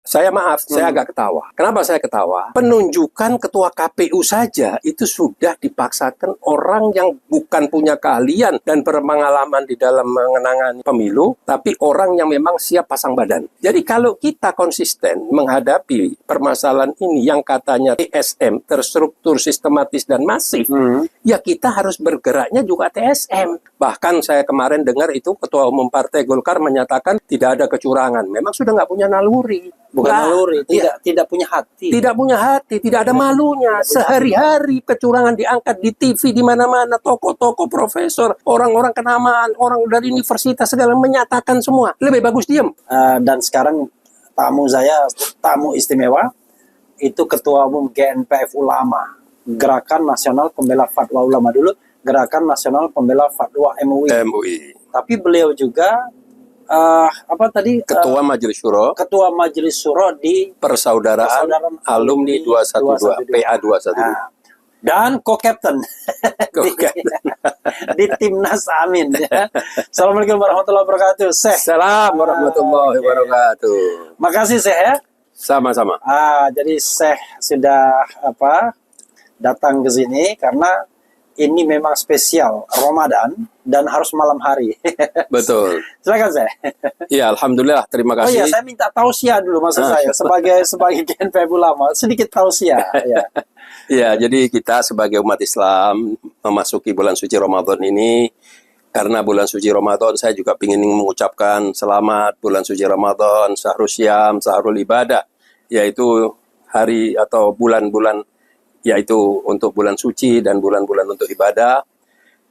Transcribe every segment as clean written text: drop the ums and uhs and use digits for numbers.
saya agak ketawa. Kenapa saya ketawa? Penunjukan ketua KPU saja itu sudah dipaksakan orang yang bukan punya keahlian dan berpengalaman di dalam mengenangani pemilu, tapi orang yang memang siap pasang badan. Jadi kalau kita konsisten menghadapi permasalahan ini yang katanya TSM, terstruktur, sistematis, dan masif, ya kita harus bergeraknya juga TSM. Bahkan saya kemarin dengar itu Ketua Umum Partai Golkar menyatakan tidak ada kecurangan. Memang sudah nggak punya naluri. Bukan naluri, tidak punya hati. Tidak punya hati, tidak ada malunya. Sehari-hari kecurangan diangkat di TV di mana-mana, tokoh-tokoh profesor, orang-orang kenamaan, orang dari universitas segala menyatakan semua. Lebih bagus diam. Dan sekarang tamu saya, tamu istimewa, itu Ketua Umum GNPF Ulama, Gerakan Nasional Pembela Fatwa Ulama dulu, Gerakan Nasional Pembela Fatwa MUI. Tapi beliau juga Ketua Majelis Syuro. Ketua Majelis Syuro di Persaudaraan Alumni 212, PA 212. Nah, dan co-captain di Timnas Amin. Ya. Assalamualaikum warahmatullahi wabarakatuh. Assalamualaikum warahmatullahi wabarakatuh. Makasih Syekh ya. Sama-sama. Jadi Syekh sudah datang ke sini karena ini memang spesial Ramadan dan harus malam hari. Betul. Silakan saya. Ya, alhamdulillah, terima kasih. Oh iya, saya minta tausiah dulu maksud saya sebagai GNPF Ulama, sedikit tausiah. Ya. Ya, jadi kita sebagai umat Islam memasuki bulan suci Ramadan ini, karena bulan suci Ramadan saya juga ingin mengucapkan selamat bulan suci Ramadan, syahrul syam, syahrul ibadah, yaitu hari atau bulan-bulan yaitu untuk bulan suci dan bulan-bulan untuk ibadah.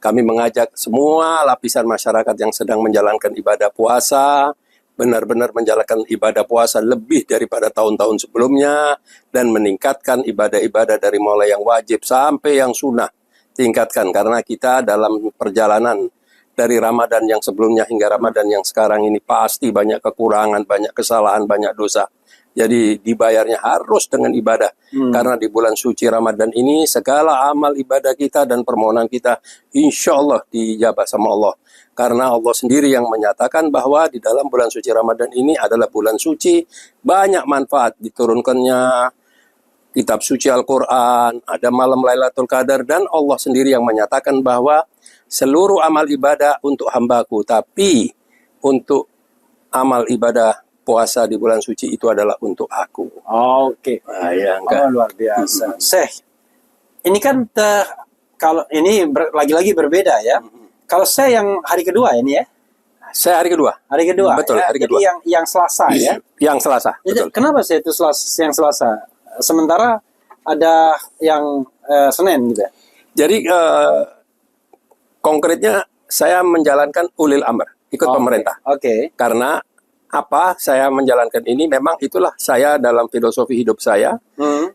Kami mengajak semua lapisan masyarakat yang sedang menjalankan ibadah puasa, benar-benar menjalankan ibadah puasa lebih daripada tahun-tahun sebelumnya, dan meningkatkan ibadah-ibadah dari mulai yang wajib sampai yang sunnah. Tingkatkan, karena kita dalam perjalanan dari Ramadan yang sebelumnya hingga Ramadan yang sekarang ini pasti banyak kekurangan, banyak kesalahan, banyak dosa. Jadi dibayarnya harus dengan ibadah. Karena di bulan suci Ramadan ini segala amal ibadah kita dan permohonan kita insya Allah dijabah sama Allah. Karena Allah sendiri yang menyatakan bahwa di dalam bulan suci Ramadan ini adalah bulan suci, banyak manfaat diturunkannya kitab suci Al-Quran, ada malam Lailatul Qadar, dan Allah sendiri yang menyatakan bahwa seluruh amal ibadah untuk hambaku, tapi untuk amal ibadah puasa di bulan suci itu adalah untuk aku. Oke. Ya, luar biasa. Syekh, ini kan kalau ini lagi-lagi berbeda ya. Kalau saya yang hari kedua ini ya. Saya hari kedua. Hari kedua. Betul, ya? hari kedua. Jadi yang Selasa ya. Yang Selasa. Betul. Kenapa saya itu yang Selasa? Sementara ada yang Senin gitu ya. Jadi konkretnya saya menjalankan ulil amr, ikut pemerintah. Karena apa saya menjalankan ini memang itulah saya dalam filosofi hidup saya,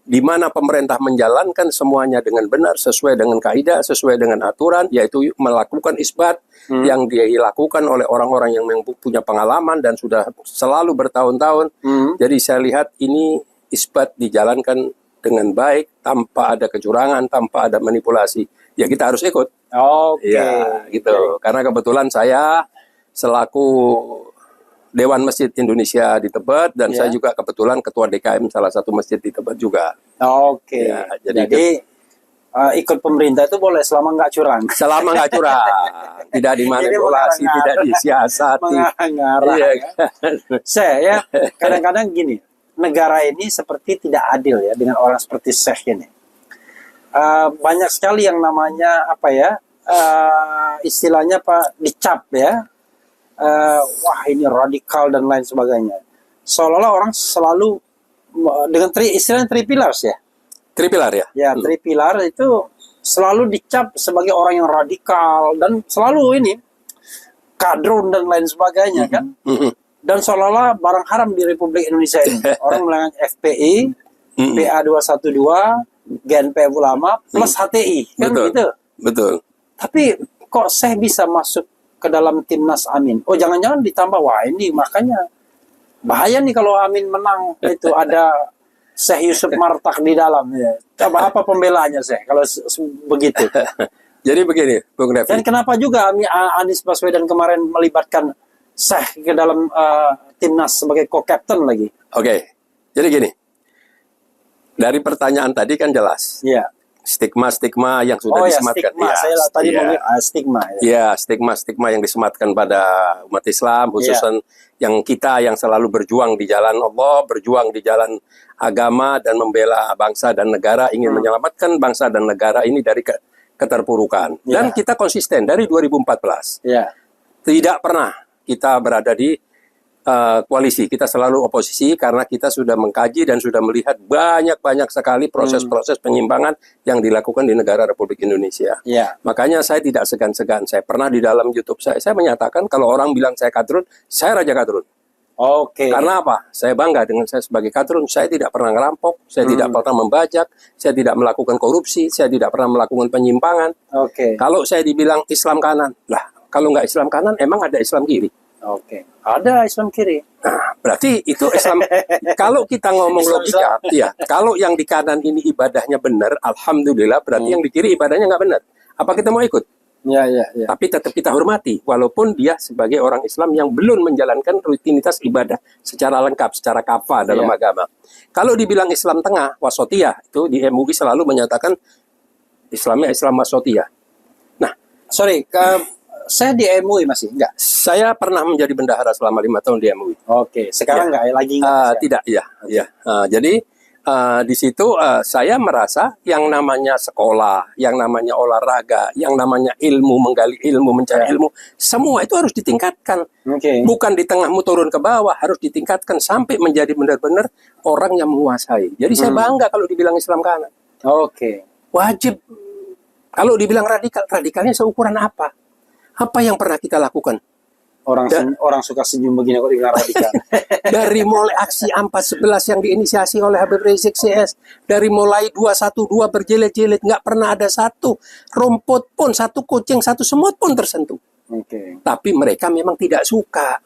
di mana pemerintah menjalankan semuanya dengan benar, sesuai dengan kaidah, sesuai dengan aturan, yaitu melakukan isbat yang dilakukan oleh orang-orang yang punya pengalaman dan sudah selalu bertahun-tahun. Jadi saya lihat ini isbat dijalankan dengan baik, tanpa ada kecurangan, tanpa ada manipulasi. Ya kita harus ikut. Ya gitu. Karena kebetulan saya selaku Dewan Masjid Indonesia di Tebet, dan saya juga kebetulan ketua DKM salah satu masjid di Tebet juga. Ya, jadi ikut pemerintah itu boleh selama nggak curang. Selama nggak curang, tidak dimanipulasi, tidak disiasati. Mengarah-ngarah. Saya kadang-kadang gini, negara ini seperti tidak adil ya dengan orang seperti Syekh ini. Banyak sekali yang namanya istilahnya dicap ya. Wah ini radikal dan lain sebagainya. Seolah-olah orang selalu dengan istilahnya three pillars ya. Three pilar ya? Ya, three pilar itu selalu dicap sebagai orang yang radikal dan selalu ini kadrun dan lain sebagainya kan. Dan seolah-olah barang haram di Republik Indonesia ini. Orang melanggar FPI, PA 212, GNPF Ulama plus HTI kan gitu. Betul. Tapi kok saya bisa masuk ke dalam Timnas Amin? Oh jangan-jangan ditambah, wah ini makanya bahaya nih kalau Amin menang itu ada Syekh Yusuf Martak di dalam ya. Coba apa pembelaannya Syekh kalau begitu? Jadi begini, Bung Revi. Dan kenapa juga Anies Baswedan kemarin melibatkan Syekh ke dalam Timnas sebagai co-captain lagi? Jadi gini, dari pertanyaan tadi kan jelas. Iya. Stigma-stigma yang sudah Oh ya, disematkan. stigma. Ya, Saya tadi iya. mau stigma. Ya. Ya, stigma-stigma yang disematkan pada umat Islam, khususnya yang kita yang selalu berjuang di jalan Allah, berjuang di jalan agama dan membela bangsa dan negara, ingin menyelamatkan bangsa dan negara ini dari keterpurukan. Dan kita konsisten dari 2014. Iya. Tidak pernah kita berada di koalisi, kita selalu oposisi karena kita sudah mengkaji dan sudah melihat banyak sekali proses-proses penyimpangan yang dilakukan di negara Republik Indonesia. Iya. Makanya saya tidak segan-segan. Saya pernah di dalam YouTube saya menyatakan kalau orang bilang saya kadrun, saya raja kadrun. Oke. Karena apa? Saya bangga dengan saya sebagai kadrun. Saya tidak pernah ngerampok, saya tidak pernah membajak, saya tidak melakukan korupsi, saya tidak pernah melakukan penyimpangan. Oke. Kalau saya dibilang Islam kanan, lah kalau nggak Islam kanan, emang ada Islam kiri? Oke. Ada Islam kiri. Nah, berarti itu Islam. Kalau kita ngomong logika, ya, kalau yang di kanan ini ibadahnya benar, alhamdulillah, berarti yang di kiri ibadahnya nggak benar. Apa kita mau ikut? Ya. Tapi tetap kita hormati, walaupun dia sebagai orang Islam yang belum menjalankan rutinitas ibadah secara lengkap, secara kafah dalam agama. Kalau dibilang Islam tengah, wasotiyah, itu di MUI selalu menyatakan Islamnya Islam wasotiyah. Nah, sorry, saya di MUI masih enggak. Saya pernah menjadi bendahara selama 5 tahun di MUI. Oke, sekarang enggak lagi enggak. Tidak, ya. Jadi di situ saya merasa yang namanya sekolah, yang namanya olahraga, yang namanya ilmu, menggali ilmu, mencari ilmu, semua itu harus ditingkatkan. Bukan di tengahmu turun ke bawah, harus ditingkatkan sampai menjadi benar-benar orang yang menguasai. Jadi saya bangga kalau dibilang Islam kanan. Oke. Wajib. Kalau dibilang radikal, radikalnya seukuran apa? Apa yang pernah kita lakukan? Orang suka senyum begini kok dibilang radikal. Dari mulai aksi 411 yang diinisiasi oleh Habib Rizik CS, dari mulai 212 berjilid-jilid, nggak pernah ada satu rumput pun, satu kucing, satu semut pun tersentuh. Tapi mereka memang tidak suka.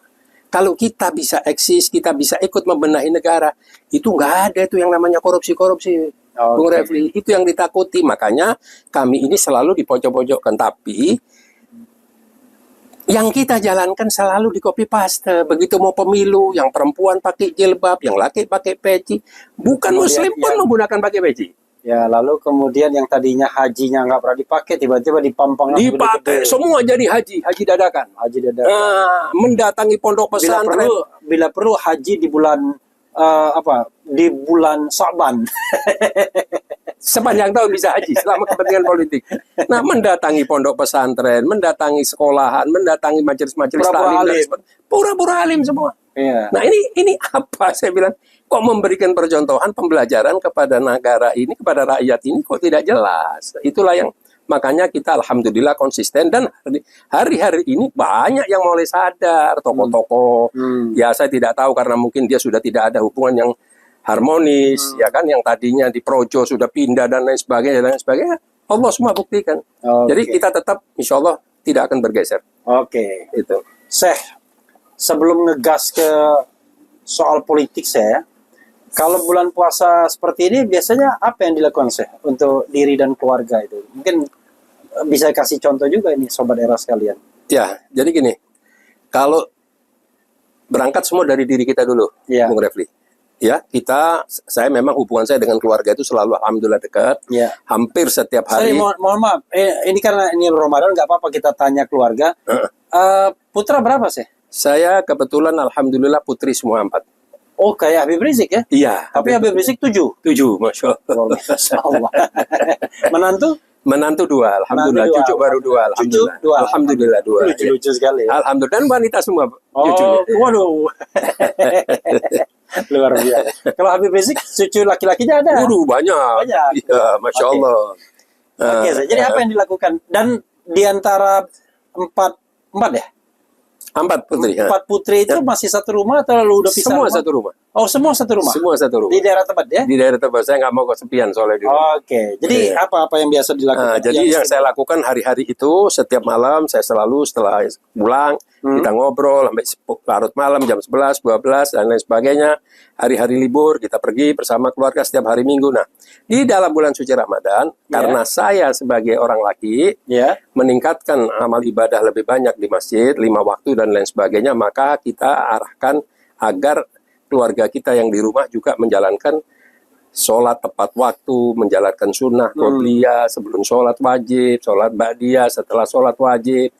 Kalau kita bisa eksis, kita bisa ikut membenahi negara, itu nggak ada itu yang namanya korupsi-korupsi. Bung Refli, itu yang ditakuti. Makanya kami ini selalu dipojok-pojokkan. Tapi yang kita jalankan selalu di copy paste. Begitu mau pemilu, yang perempuan pakai jilbab, yang laki pakai peci, bukan muslim pun menggunakan pakai peci. Ya, lalu kemudian yang tadinya hajinya nggak pernah dipakai, tiba-tiba dipampang. Dipakai, semua jadi haji dadakan. Haji dadakan. Mendatangi pondok pesantren. Bila perlu haji di bulan di bulan Sa'ban. Sepanjang tahun bisa haji selama kepentingan politik. Nah, mendatangi pondok pesantren, mendatangi sekolahan, mendatangi majelis-majelis taklim, pura-pura alim semua. Nah, ini apa saya bilang? Kok memberikan percontohan pembelajaran kepada negara ini, kepada rakyat ini kok tidak jelas. Itulah yang makanya kita alhamdulillah konsisten dan hari-hari ini banyak yang mulai sadar, tokoh-tokoh. Ya saya tidak tahu karena mungkin dia sudah tidak ada hubungan yang harmonis, ya kan, yang tadinya di projo sudah pindah dan lain sebagainya. Allah semua buktikan. Jadi kita tetap insya Allah tidak akan bergeser. Itu. Sebelum ngegas ke soal politik kalau bulan puasa seperti ini biasanya apa yang dilakukan untuk diri dan keluarga itu? Mungkin bisa kasih contoh juga ini sobat era sekalian. Ya, jadi gini, kalau berangkat semua dari diri kita dulu, Bung Refli. Ya, saya memang hubungan saya dengan keluarga itu selalu alhamdulillah dekat. Hampir setiap hari. Mohon maaf, ini karena ini Ramadan nggak apa-apa kita tanya keluarga. Putra berapa sih? Saya kebetulan alhamdulillah putri semua 4. Oh, kayak Habib Rizik ya? Iya. Tapi Habib Rizik 7. 7, Masya Allah. Menantu? Menantu 2, alhamdulillah. Cucu baru 2, alhamdulillah. Cucu 2. Alhamdulillah 2. Lucu sekali. Alhamdulillah, dan wanita semua. Waduh. Luar biasa. Kalau Habib Rizik, cucu laki-lakinya ada? Waduh, banyak. Iya, Masya Allah. Jadi apa yang dilakukan? Dan diantara 4 ya? 4 putri. 4 putri itu masih satu rumah atau lalu udah pisah? Semua satu rumah. Oh, semua satu rumah? Semua satu rumah. Di daerah tempat ya? Di daerah tempat. Saya nggak mau kesepian soalnya di rumah. Jadi apa yang biasa dilakukan? Jadi yang saya lakukan hari-hari itu, setiap malam saya selalu setelah pulang, kita ngobrol sampai larut malam, jam 11, 12, dan lain sebagainya. Hari-hari libur, kita pergi bersama keluarga setiap hari Minggu. Nah, di dalam bulan suci Ramadan, karena saya sebagai orang laki, meningkatkan amal ibadah lebih banyak di masjid, 5 waktu dan lain sebagainya, maka kita arahkan agar keluarga kita yang di rumah juga menjalankan sholat tepat waktu, menjalankan sunnah qobliyah sebelum sholat wajib, sholat ba'diyah setelah sholat wajib,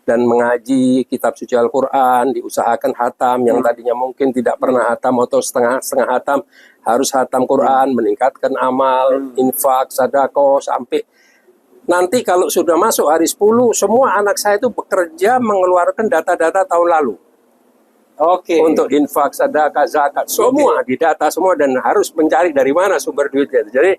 dan mengaji kitab suci Al-Quran, diusahakan hatam yang tadinya mungkin tidak pernah hatam atau setengah hatam, harus hatam Quran, meningkatkan amal, infak, sedekah, sampai nanti kalau sudah masuk hari 10, semua anak saya itu bekerja mengeluarkan data-data tahun lalu. Oke. Untuk infak, sedekah, zakat, semua didata semua, dan harus mencari dari mana sumber duitnya. Jadi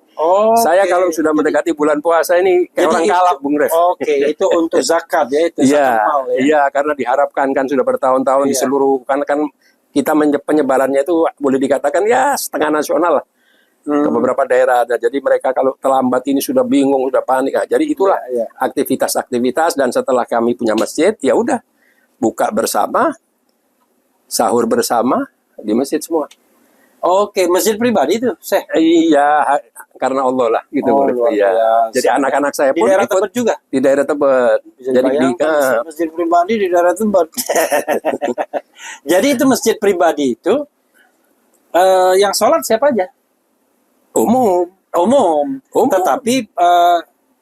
saya kalau sudah mendekati bulan puasa ini kayak orang kalap, Bung Ref. Oke, itu untuk zakat ya, itu Iya, zakat mal ya. iya, karena diharapkan kan sudah bertahun-tahun di seluruh, kan kita penyebarannya itu boleh dikatakan ya setengah nasional lah. Ke beberapa daerah ada. Jadi mereka kalau terlambat ini sudah bingung, sudah panik. Nah, jadi itulah aktivitas-aktivitas, dan setelah kami punya masjid, ya udah buka bersama, sahur bersama di masjid semua. Oke, masjid pribadi itu, Iya, karena Allah lah gitu. luar Iya. biasa. Jadi anak-anak saya Di pun daerah ikut Tebet juga. di daerah Tebet. Bisa Jadi dibayangkan, masjid pribadi di daerah Tebet. Jadi itu masjid pribadi itu yang sholat siapa aja? umum. Tetapi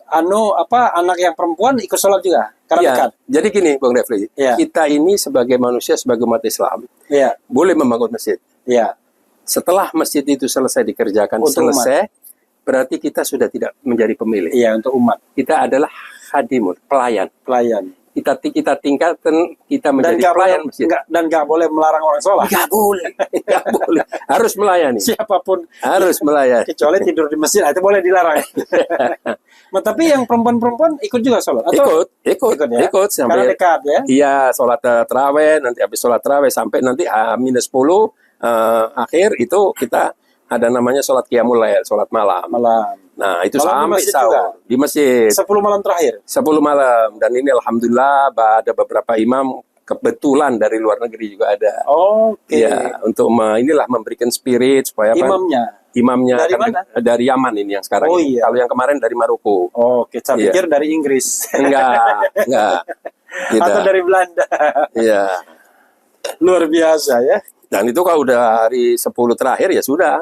anak yang perempuan ikut sholat juga karena Iya. dekat. Jadi gini, Bang Refli, Iya. kita ini sebagai manusia, sebagai umat Islam, Iya, boleh membangun masjid. iya. Setelah masjid itu selesai dikerjakan, Untuk selesai, berarti kita sudah tidak menjadi pemilik. Iya, untuk umat, Kita adalah khadimun, pelayan. pelayan. Kita tingkatkan, kita Dan menjadi nggak pelayan boleh, masjid. nggak boleh melarang orang sholat. Nggak boleh, nggak boleh. Harus melayani, Siapapun, harus melayani. kecuali tidur di masjid, itu boleh dilarang. Nah, tapi yang perempuan-perempuan ikut juga sholat? Atau Ikut ya? ikut Karena sampai dekat ya? iya, sholat taraweh, nanti habis sholat taraweh sampai nanti H-10 akhir itu kita ada namanya sholat qiyamul lail, sholat malam. Nah, itu Malam di sampai masjid sahur juga? di masjid 10 malam terakhir? 10 malam, dan ini alhamdulillah ada beberapa imam kebetulan dari luar negeri juga ada. Oke. Iya, untuk inilah memberikan spirit supaya imamnya Dari kan mana? dari Yaman ini yang sekarang. Oh, ini. iya. Kalau yang kemarin dari Maroko. Oke, saya Iya. pikir dari Inggris. Enggak. Gitu. Atau dari Belanda. Iya. Luar biasa ya. Dan itu kalau udah hari 10 terakhir ya sudah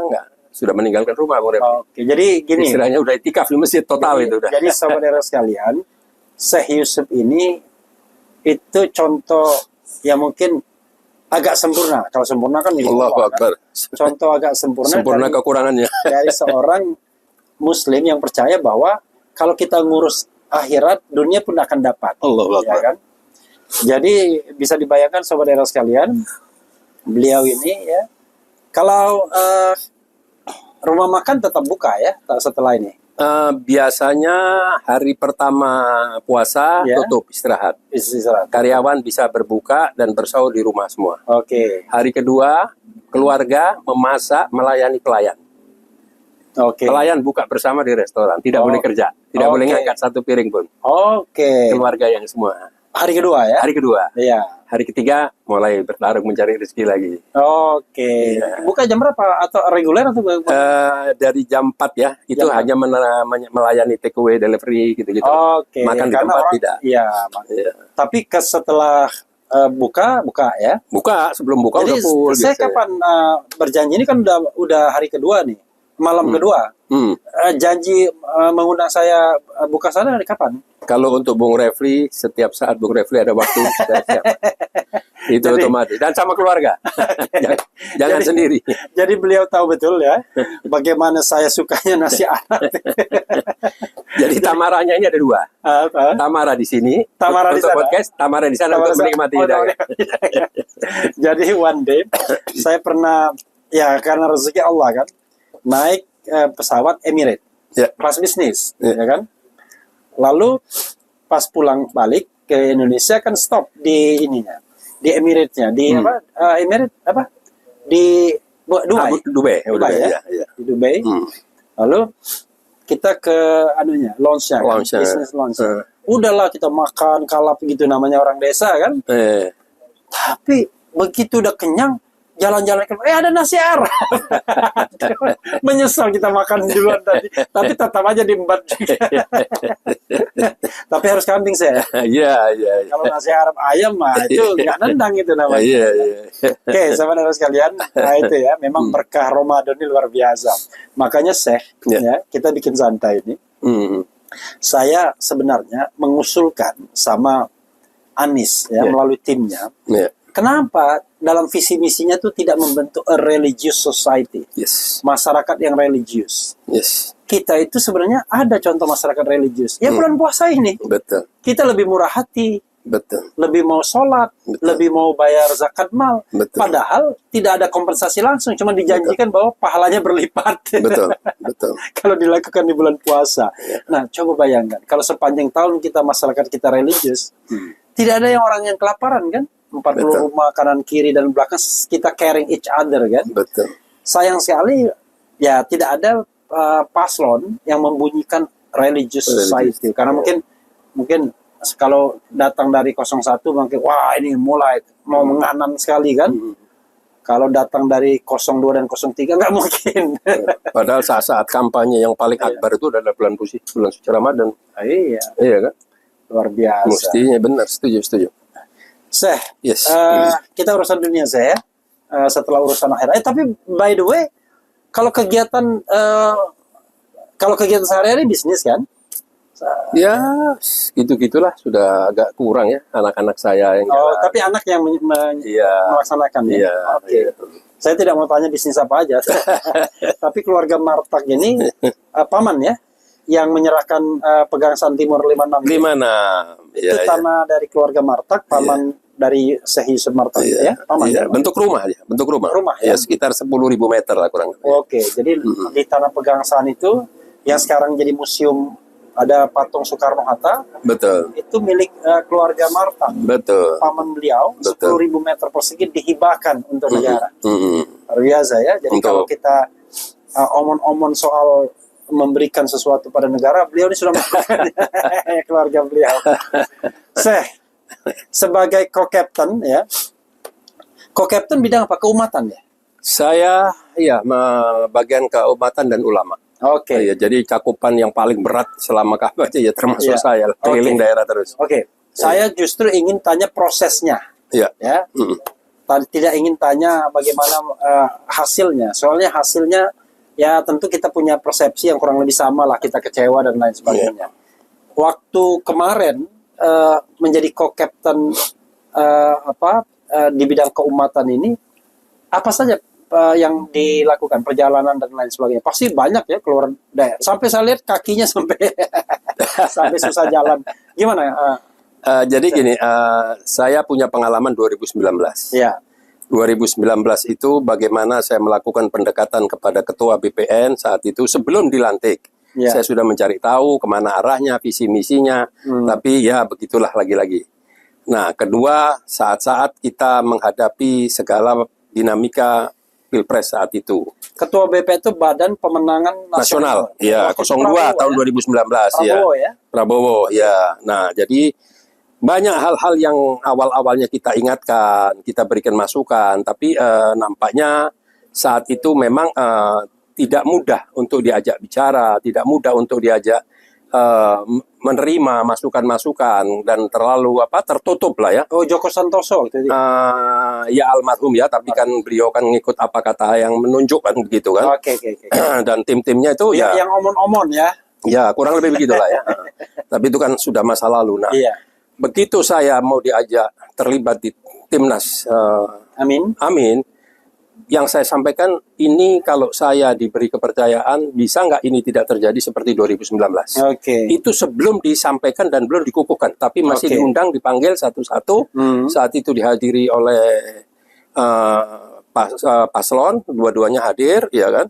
meninggalkan rumah. Oke, jadi gini. Istilahnya udah itikaf di masjid total itu udah. Jadi saudara sekalian, Syekh Yusuf ini itu contoh yang mungkin agak sempurna. Kalau sempurna kan milik Allahu Allah, kan? Akbar. Contoh agak sempurna dari, kekurangannya. dari seorang Muslim yang percaya bahwa kalau kita ngurus akhirat, dunia pun akan dapat. Allahu Ya Akbar. kan? Jadi bisa dibayangkan saudara sekalian, beliau ini ya, kalau rumah makan tetap buka ya setelah ini. Biasanya hari pertama puasa Ya. tutup istirahat. Istirahat. Karyawan bisa berbuka dan bersahur di rumah semua. Oke. Hari kedua keluarga memasak melayani pelayan. Oke. Pelayan buka bersama di restoran, tidak boleh kerja, tidak boleh Oke. ngangkat satu piring pun. Oke. Keluarga yang semua. Hari kedua ya? Hari kedua. Iya. Hari ketiga mulai bertarung mencari rezeki lagi. Oke. Iya. Buka jam berapa? Atau reguler atau Dari jam 4 ya, itu Jam 4. hanya melayani take away, delivery gitu-gitu. Oke. Makan di Karena tempat orang- tidak. Iya. Iya. Tapi setelah buka ya. Buka, sebelum buka Jadi udah full. saya biasanya. kapan berjanji ini kan udah hari kedua nih, malam kedua. Janji mengundang saya buka sana dari kapan? Kalau untuk Bung Refli, setiap saat Bung Refli ada waktu, saya siap. Itu Jadi- otomatis. Dan sama keluarga. jangan Jadi- sendiri. Jadi beliau tahu betul ya bagaimana saya sukanya nasi arak. Jadi tamaranya ini ada dua. Apa? Tamara di sini, Tamara di untuk sana. podcast, Tamara di sana Tamara untuk sana. menikmati Oh, hidangan. Jadi one day saya pernah ya karena rezeki Allah kan naik pesawat Emirates Ya. kelas bisnis, Ya. ya kan. Lalu pas pulang balik ke Indonesia kan stop di ininya, di Emirates-nya, di apa? Emirates apa? Di Dubai. Dubai. Dubai ya? Ya. Di Dubai. Hmm. Lalu kita ke anunya, lounge-nya, kan? Lounge-nya. Business lounge. Udahlah kita makan kalap gitu namanya orang desa kan. Tapi begitu udah kenyang, jalan-jalan ada nasi arak. Menyesal kita makan duluan tadi, tapi tetap aja diembat juga. Tapi harus kambing saya. Iya, iya. Kalau nasi Arab ayam mah itu nggak nendang itu namanya. Iya, iya. Oke, sahabat sekalian, nah itu ya, memang berkah Ramadan ini luar biasa. Makanya ya, kita bikin santai ini. Saya sebenarnya mengusulkan sama Anies ya melalui timnya. Kenapa dalam visi misinya itu tidak membentuk a religious society, masyarakat yang religius. Kita itu sebenarnya ada contoh masyarakat religius. Ya bulan puasa ini, kita lebih murah hati, lebih mau sholat, lebih mau bayar zakat mal. Padahal tidak ada kompensasi langsung, cuma dijanjikan bahwa pahalanya berlipat. Kalau dilakukan di bulan puasa. Nah, coba bayangkan kalau sepanjang tahun kita masyarakat kita religius, tidak ada orang yang kelaparan kan? 40 rumah kanan kiri dan belakang kita caring each other kan. Sayang sekali ya tidak ada paslon yang membunyikan religious society karena mungkin kalau datang dari 01 mungkin wah ini mulai mau menganan sekali kan. Kalau datang dari 02 dan 03 nggak mungkin. Padahal saat kampanye yang paling akbar itu adalah bulan suci Ramadan. Iya kan? Luar biasa. Mestinya benar, setuju. Kita urusan dunia saya setelah urusan akhirat. Tapi by the way, kalau kegiatan sehari-hari bisnis kan? Ya, gitu-gitulah sudah agak kurang ya anak-anak saya yang jalan. Tapi anak yang melaksanakan ya. Oke. Saya tidak mau tanya bisnis apa aja. Tapi keluarga Martak ini paman ya yang menyerahkan Pegangsaan Timur 56. Itu tanah dari keluarga Martak, paman dari Syekh Yusuf Martak ya. Paman. Bentuk rumah ya. Sekitar 10.000 meter lah kurang. Oke, jadi di tanah Pegangsaan itu yang sekarang jadi museum ada patung Soekarno-Hatta. Itu milik keluarga Martak. Paman beliau 10.000 meter persegi dihibahkan untuk negara. Luar biasa ya. Jadi kalau kita omon-omon soal memberikan sesuatu pada negara, beliau ini sudah melakukan keluarga beliau. Sebagai co-captain ya. Co-captain bidang apa? Keumatan ya? Saya bagian keumatan dan ulama. Oke. Jadi cakupan yang paling berat selama kampanye ya termasuk saya keliling daerah terus. Saya justru ingin tanya prosesnya. Ya. Tidak ingin tanya bagaimana hasilnya. Soalnya hasilnya ya tentu kita punya persepsi yang kurang lebih sama lah, kita kecewa dan lain sebagainya. Waktu kemarin menjadi co-captain di bidang keumatan ini, apa saja yang dilakukan, perjalanan dan lain sebagainya? Pasti banyak ya keluar daerah. Sampai saya lihat kakinya sampai susah jalan. Gimana? Jadi gini, saya punya pengalaman 2019. 2019 itu bagaimana saya melakukan pendekatan kepada ketua BPN saat itu sebelum dilantik. Saya sudah mencari tahu kemana arahnya, visi misinya, tapi ya begitulah lagi-lagi. Nah, kedua, saat-saat kita menghadapi segala dinamika Pilpres saat itu. Ketua BPN itu Badan Pemenangan Nasional. Ya, 02 tahun 2019 Prabowo ya. Nah, jadi banyak hal-hal yang awal-awalnya kita ingatkan, kita berikan masukan, tapi nampaknya saat itu memang tidak mudah untuk diajak bicara, tidak mudah untuk diajak menerima masukan-masukan dan terlalu tertutup lah ya. Joko Santoso itu. Ya almarhum ya, tapi kan beliau kan ngikut apa kata yang menunjukkan begitu kan. Oke. Dan tim-timnya itu yang omon-omon ya. Ya, kurang lebih begitulah ya. Tapi itu kan sudah masa lalu. Nah, begitu saya mau diajak terlibat di Timnas Amin, yang saya sampaikan ini kalau saya diberi kepercayaan, bisa nggak ini tidak terjadi seperti 2019. Itu sebelum disampaikan dan belum dikukuhkan, tapi masih diundang, dipanggil satu-satu. Saat itu dihadiri oleh paslon, dua-duanya hadir, ya kan.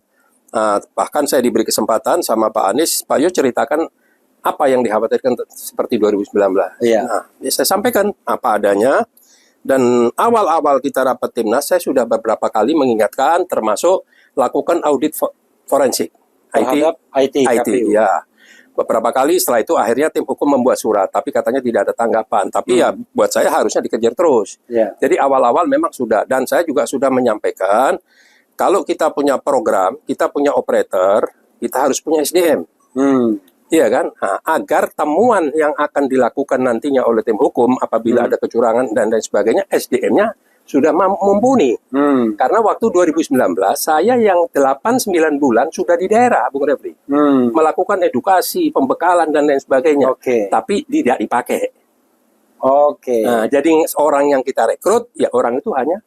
Bahkan saya diberi kesempatan sama Pak Anies, Pak Yo ceritakan apa yang dikhawatirkan seperti 2019. Nah, saya sampaikan apa adanya. Dan awal-awal kita rapat Timnas, saya sudah beberapa kali mengingatkan, termasuk lakukan audit forensik. IT ya. Beberapa kali setelah itu akhirnya tim hukum membuat surat, tapi katanya tidak ada tanggapan. Tapi ya buat saya harusnya dikejar terus. Jadi awal-awal memang sudah. Dan saya juga sudah menyampaikan kalau kita punya program, kita punya operator, kita harus punya SDM. Iya kan? Nah, agar temuan yang akan dilakukan nantinya oleh tim hukum apabila ada kecurangan dan lain sebagainya, SDM-nya sudah mumpuni. Karena waktu 2019, saya yang 8-9 bulan sudah di daerah, Bung Refli. Melakukan edukasi, pembekalan, dan lain sebagainya. Tapi tidak dipakai. Nah, jadi orang yang kita rekrut, ya orang itu hanya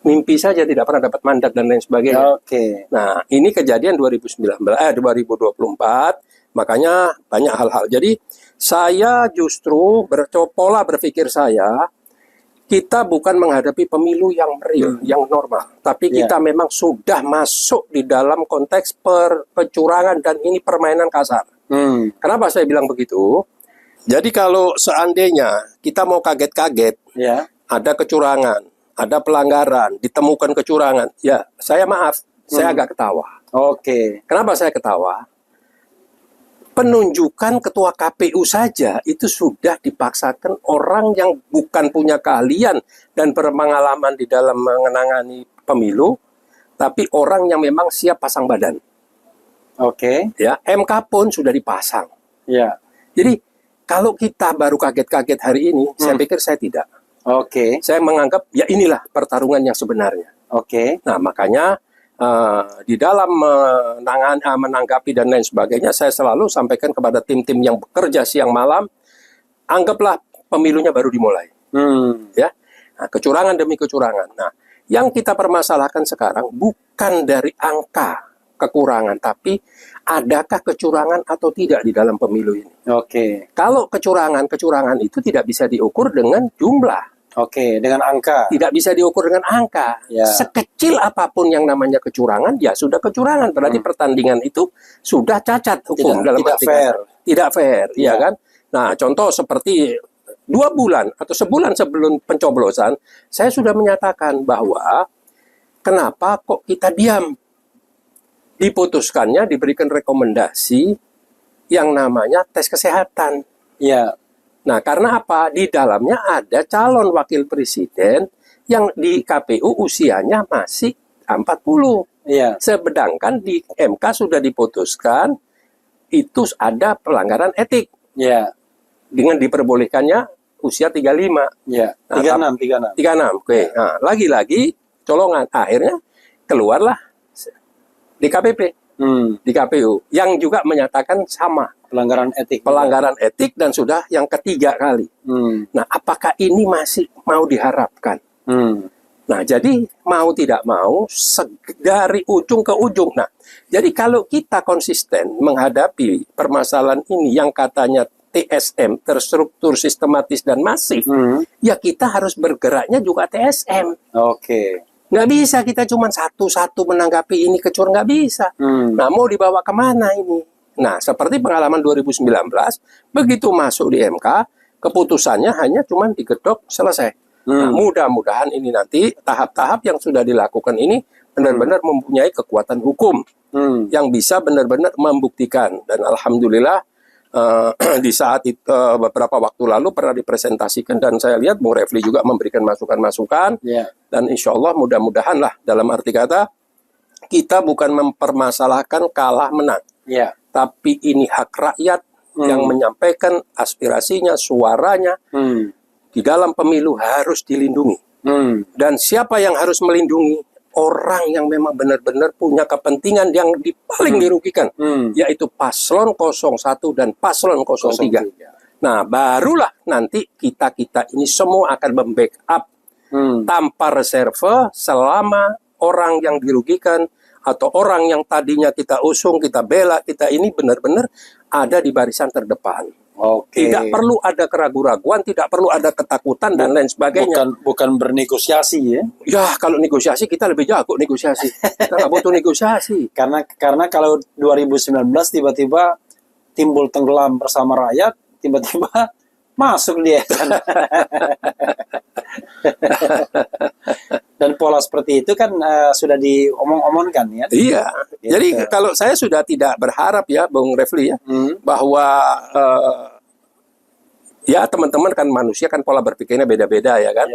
mimpi saja, tidak pernah dapat mandat dan lain sebagainya. Nah, ini kejadian 2024, makanya banyak hal-hal. Jadi, saya justru pola berpikir saya, kita bukan menghadapi pemilu yang real, yang normal. Tapi kita memang sudah masuk di dalam konteks kecurangan dan ini permainan kasar. Kenapa saya bilang begitu? Jadi kalau seandainya kita mau kaget-kaget, ada kecurangan, ada pelanggaran, ditemukan kecurangan, ya saya maaf, saya agak ketawa. Kenapa saya ketawa? Penunjukan ketua KPU saja itu sudah dipaksakan orang yang bukan punya keahlian dan berpengalaman di dalam menangani pemilu, tapi orang yang memang siap pasang badan. Ya, MK pun sudah dipasang. Jadi kalau kita baru kaget-kaget hari ini, saya pikir saya tidak. Saya menganggap ya inilah pertarungan yang sebenarnya. Nah, makanya di dalam menanggapi dan lain sebagainya, saya selalu sampaikan kepada tim-tim yang bekerja siang malam, anggaplah pemilunya baru dimulai. Ya, nah, kecurangan demi kecurangan. Nah, yang kita permasalahkan sekarang bukan dari angka kekurangan, tapi adakah kecurangan atau tidak di dalam pemilu ini. Kalau kecurangan itu tidak bisa diukur dengan jumlah. Dengan angka. Tidak bisa diukur dengan angka. Sekecil apapun yang namanya kecurangan, ya sudah kecurangan. Berarti pertandingan itu sudah cacat hukum. Tidak fair. Tidak fair, ya kan? Nah, contoh seperti 2 bulan atau sebulan sebelum pencoblosan, saya sudah menyatakan bahwa kenapa kok kita diam? Diputuskannya, diberikan rekomendasi yang namanya tes kesehatan. Nah, karena apa? Di dalamnya ada calon wakil presiden yang di KPU usianya masih 40. Sedangkan di MK sudah diputuskan itu ada pelanggaran etik. Dengan diperbolehkannya usia 35. Nah, 36. Nah, lagi-lagi colongan. Akhirnya keluarlah DKPP, di KPU, yang juga menyatakan sama. Pelanggaran etik dan sudah yang ketiga kali. Nah, apakah ini masih mau diharapkan? Nah, jadi mau tidak mau dari ujung ke ujung. Nah, jadi kalau kita konsisten menghadapi permasalahan ini yang katanya TSM, terstruktur, sistematis, dan masif, ya kita harus bergeraknya juga TSM. Nggak bisa kita cuma satu-satu menanggapi ini kecurangan, nggak bisa. Nah, mau dibawa kemana ini? Nah, seperti pengalaman 2019, begitu masuk di MK, keputusannya hanya cuma digedok, selesai. Nah, mudah-mudahan ini nanti tahap-tahap yang sudah dilakukan ini benar-benar mempunyai kekuatan hukum yang bisa benar-benar membuktikan. Dan alhamdulillah di saat itu, beberapa waktu lalu pernah dipresentasikan dan saya lihat Bung Refli juga memberikan masukan-masukan dan insya Allah mudah-mudahan lah, dalam arti kata kita bukan mempermasalahkan kalah menang, tapi ini hak rakyat yang menyampaikan aspirasinya, suaranya di dalam pemilu harus dilindungi. Dan siapa yang harus melindungi? Orang yang memang benar-benar punya kepentingan yang paling dirugikan, yaitu paslon 01 dan paslon 03. Nah, barulah nanti kita-kita ini semua akan membackup tanpa reserve selama orang yang dirugikan atau orang yang tadinya kita usung, kita bela, kita ini benar-benar ada di barisan terdepan. Tidak perlu ada keraguan-raguan, tidak perlu ada ketakutan dan lain sebagainya. Bukan bernegosiasi ya? Ya, kalau negosiasi kita lebih jago negosiasi. Kita nggak butuh negosiasi. Karena kalau 2019 tiba-tiba timbul tenggelam bersama rakyat, tiba-tiba masuk dia. Dan pola seperti itu kan sudah diomong-omongkan ya. Iya. Gitu. Jadi kalau saya sudah tidak berharap ya, Bung Refli ya, bahwa ya teman-teman kan manusia kan pola berpikirnya beda-beda ya kan.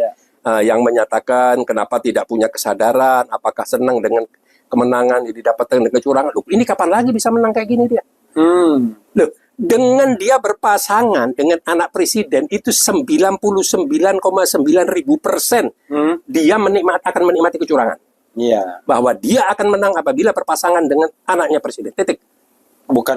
yang menyatakan kenapa tidak punya kesadaran, apakah senang dengan kemenangan yang didapatkan dengan kecurangan. Loh, ini kapan lagi bisa menang kayak gini dia? Loh, dengan dia berpasangan dengan anak presiden itu 99,9% dia akan menikmati kecurangan. Iya. Bahwa dia akan menang apabila berpasangan dengan anaknya presiden. Titik. Bukan